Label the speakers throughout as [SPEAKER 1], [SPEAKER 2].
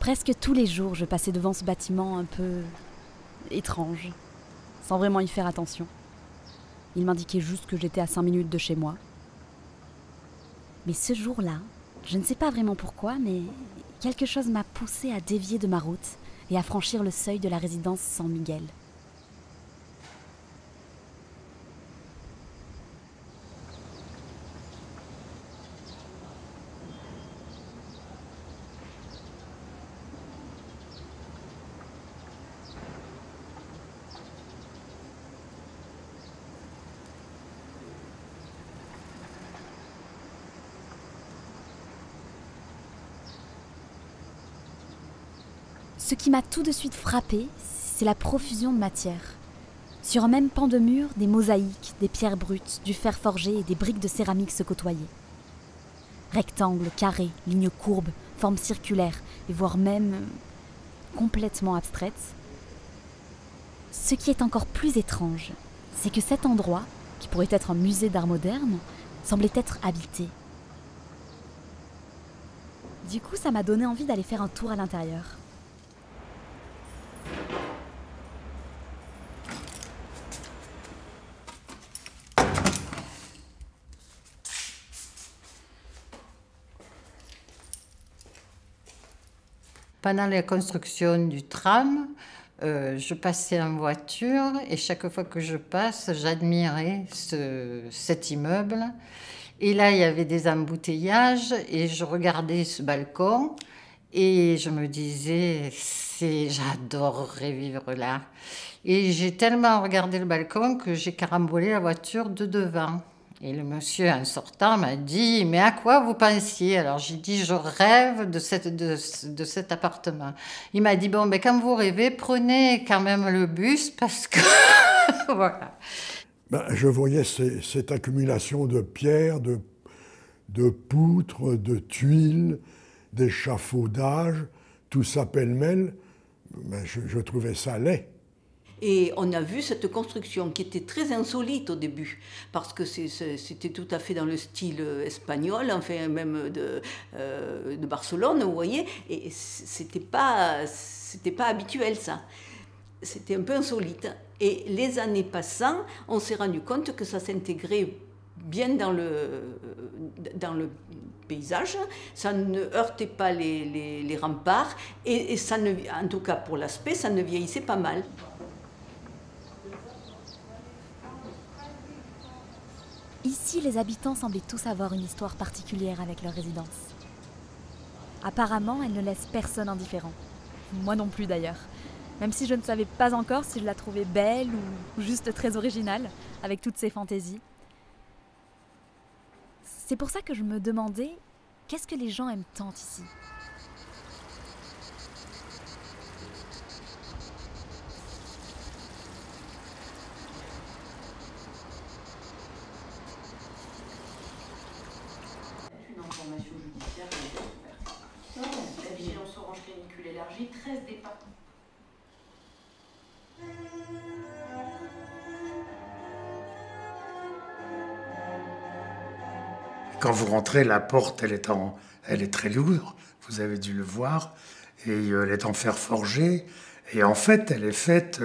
[SPEAKER 1] Presque tous les jours, je passais devant ce bâtiment un peu étrange, sans vraiment y faire attention. Il m'indiquait juste que j'étais à 5 minutes de chez moi. Mais ce jour-là, je ne sais pas vraiment pourquoi, mais quelque chose m'a poussée à dévier de ma route et à franchir le seuil de la résidence San Miguel. Ce qui m'a tout de suite frappée, c'est la profusion de matière. Sur un même pan de mur, des mosaïques, des pierres brutes, du fer forgé et des briques de céramique se côtoyaient. Rectangles, carrés, lignes courbes, formes circulaires, et voire même complètement abstraites. Ce qui est encore plus étrange, c'est que cet endroit, qui pourrait être un musée d'art moderne, semblait être habité. Du coup, ça m'a donné envie d'aller faire un tour à l'intérieur.
[SPEAKER 2] Pendant la construction du tram, je passais en voiture et chaque fois que je passe, j'admirais cet immeuble. Et là, il y avait des embouteillages et je regardais ce balcon et je me disais, j'adorerais vivre là. Et j'ai tellement regardé le balcon que j'ai carambolé la voiture de devant. Et le monsieur, en sortant, m'a dit « Mais à quoi vous pensiez ?» Alors j'ai dit « Je rêve de cet appartement. » Il m'a dit « Bon, ben, quand vous rêvez, prenez quand même le bus parce que... » Voilà.
[SPEAKER 3] Ben, je voyais cette accumulation de pierres, de poutres, de tuiles, d'échafaudages, tout ça pêle-mêle. Ben, je trouvais ça laid.
[SPEAKER 4] Et on a vu cette construction qui était très insolite au début, parce que c'était tout à fait dans le style espagnol, enfin même de Barcelone, vous voyez, et c'était pas habituel ça. C'était un peu insolite. Et les années passant, on s'est rendu compte que ça s'intégrait bien dans le paysage, ça ne heurtait pas les remparts, et ça en tout cas pour l'aspect, ça ne vieillissait pas mal.
[SPEAKER 1] Ici, les habitants semblaient tous avoir une histoire particulière avec leur résidence. Apparemment, elle ne laisse personne indifférent. Moi non plus d'ailleurs. Même si je ne savais pas encore si je la trouvais belle ou juste très originale, avec toutes ses fantaisies. C'est pour ça que je me demandais, qu'est-ce que les gens aiment tant ici ?
[SPEAKER 5] Une information judiciaire qui est ouverte. La vigilance orange canicule élargie, 13 départs.
[SPEAKER 6] Quand vous rentrez, la porte, elle est très lourde, vous avez dû le voir, et elle est en fer forgé, et en fait, elle est faite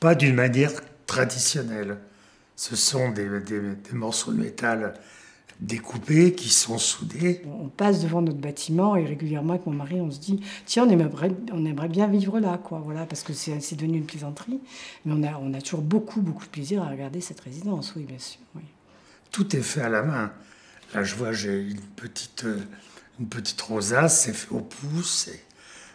[SPEAKER 6] pas d'une manière traditionnelle. Ce sont des morceaux de métal découpés qui sont soudés.
[SPEAKER 7] On passe devant notre bâtiment et régulièrement avec mon mari, on se dit tiens, on aimerait bien vivre là, quoi, voilà, parce que c'est devenu une plaisanterie, mais on a toujours beaucoup de plaisir à regarder cette résidence, oui, bien sûr. Oui.
[SPEAKER 6] Tout est fait à la main. Là, je vois, j'ai une petite rosace, c'est fait au pouce.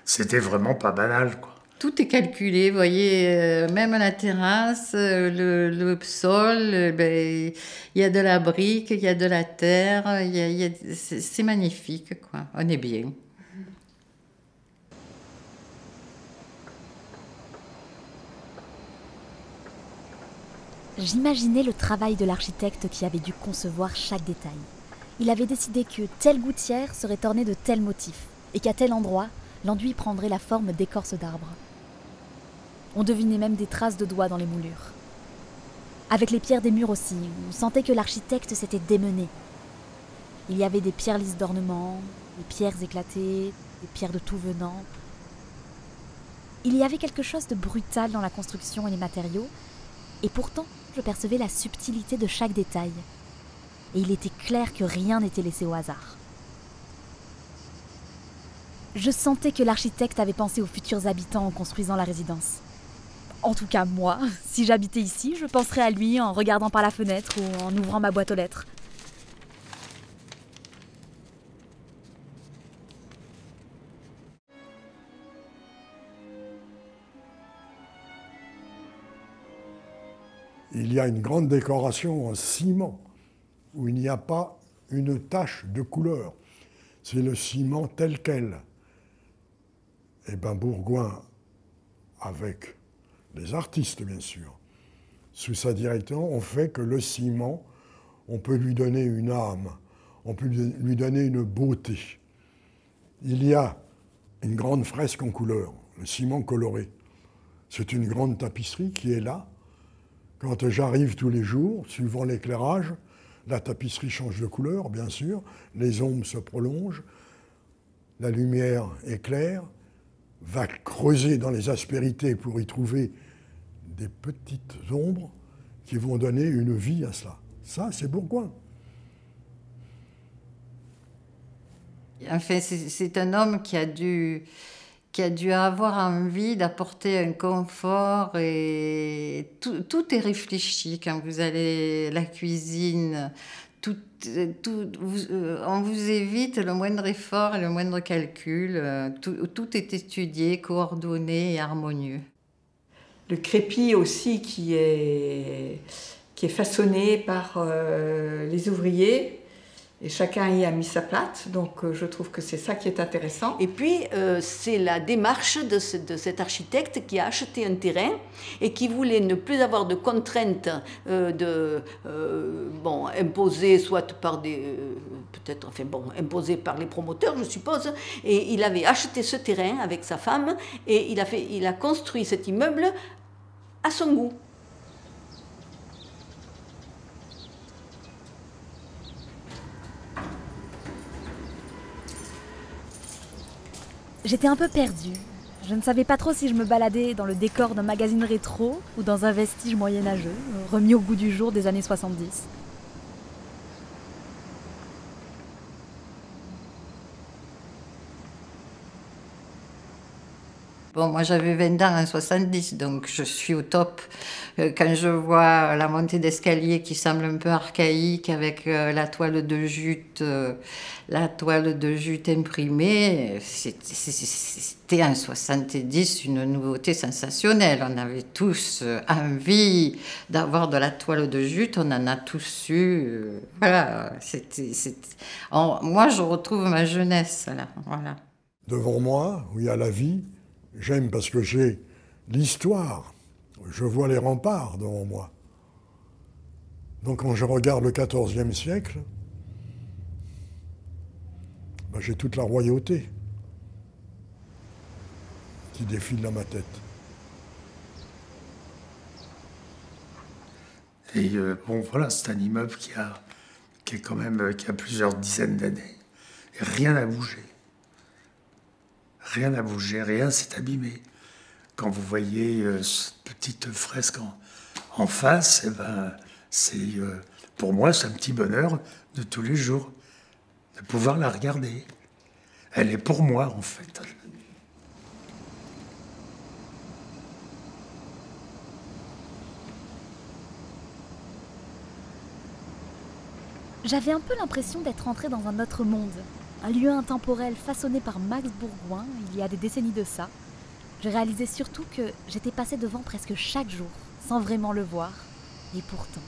[SPEAKER 6] C'était vraiment pas banal, quoi.
[SPEAKER 2] Tout est calculé, vous voyez, même la terrasse, le sol, ben, il y a de la brique, il y a de la terre, c'est magnifique, quoi. On est bien.
[SPEAKER 1] J'imaginais le travail de l'architecte qui avait dû concevoir chaque détail. Il avait décidé que telle gouttière serait ornée de tels motifs, et qu'à tel endroit, l'enduit prendrait la forme d'écorce d'arbre. On devinait même des traces de doigts dans les moulures. Avec les pierres des murs aussi, on sentait que l'architecte s'était démené. Il y avait des pierres lisses d'ornement, des pierres éclatées, des pierres de tout venant. Il y avait quelque chose de brutal dans la construction et les matériaux, et pourtant, je percevais la subtilité de chaque détail. Et il était clair que rien n'était laissé au hasard. Je sentais que l'architecte avait pensé aux futurs habitants en construisant la résidence. En tout cas, moi, si j'habitais ici, je penserais à lui en regardant par la fenêtre ou en ouvrant ma boîte aux lettres.
[SPEAKER 3] Il y a une grande décoration en ciment où il n'y a pas une tache de couleur. C'est le ciment tel quel. Et bien Bourgoin, avec les artistes bien sûr, sous sa direction, on fait que le ciment, on peut lui donner une âme, on peut lui donner une beauté. Il y a une grande fresque en couleur, le ciment coloré. C'est une grande tapisserie qui est là. Quand j'arrive tous les jours, suivant l'éclairage, la tapisserie change de couleur, bien sûr, les ombres se prolongent, la lumière éclaire, va creuser dans les aspérités pour y trouver des petites ombres qui vont donner une vie à cela. Ça, c'est Bourgoin.
[SPEAKER 2] Enfin, c'est un homme qui a dû avoir envie d'apporter un confort et tout est réfléchi quand vous allez à la cuisine. On vous évite le moindre effort et le moindre calcul. Tout est étudié, coordonné et harmonieux.
[SPEAKER 8] Le crépi aussi qui est façonné par les ouvriers. Et chacun y a mis sa plate, donc je trouve que c'est ça qui est intéressant.
[SPEAKER 4] Et puis, c'est la démarche de cet architecte qui a acheté un terrain et qui voulait ne plus avoir de contraintes imposées soit par imposées par les promoteurs, je suppose. Et il avait acheté ce terrain avec sa femme et il a construit cet immeuble à son goût.
[SPEAKER 1] J'étais un peu perdue. Je ne savais pas trop si je me baladais dans le décor d'un magazine rétro ou dans un vestige moyenâgeux, remis au goût du jour des années 70.
[SPEAKER 2] Bon, moi j'avais 20 ans en 70, donc je suis au top. Quand je vois la montée d'escalier qui semble un peu archaïque avec la toile de jute imprimée, c'était en 70 une nouveauté sensationnelle. On avait tous envie d'avoir de la toile de jute, on en a tous eu. Voilà, moi je retrouve ma jeunesse là. Voilà.
[SPEAKER 3] Devant moi, où il y a la vie, j'aime parce que j'ai l'histoire. Je vois les remparts devant moi. Donc quand je regarde le XIVe siècle, j'ai toute la royauté qui défile dans ma tête.
[SPEAKER 6] Et voilà, c'est un immeuble qui a plusieurs dizaines d'années. Et rien n'a bougé. Rien n'a bougé, rien s'est abîmé. Quand vous voyez cette petite fresque en face, pour moi, c'est un petit bonheur de tous les jours, de pouvoir la regarder. Elle est pour moi, en fait.
[SPEAKER 1] J'avais un peu l'impression d'être entrée dans un autre monde, un lieu intemporel façonné par Max Bourgoin il y a des décennies de ça. Je réalisais surtout que j'étais passée devant presque chaque jour, sans vraiment le voir, et pourtant...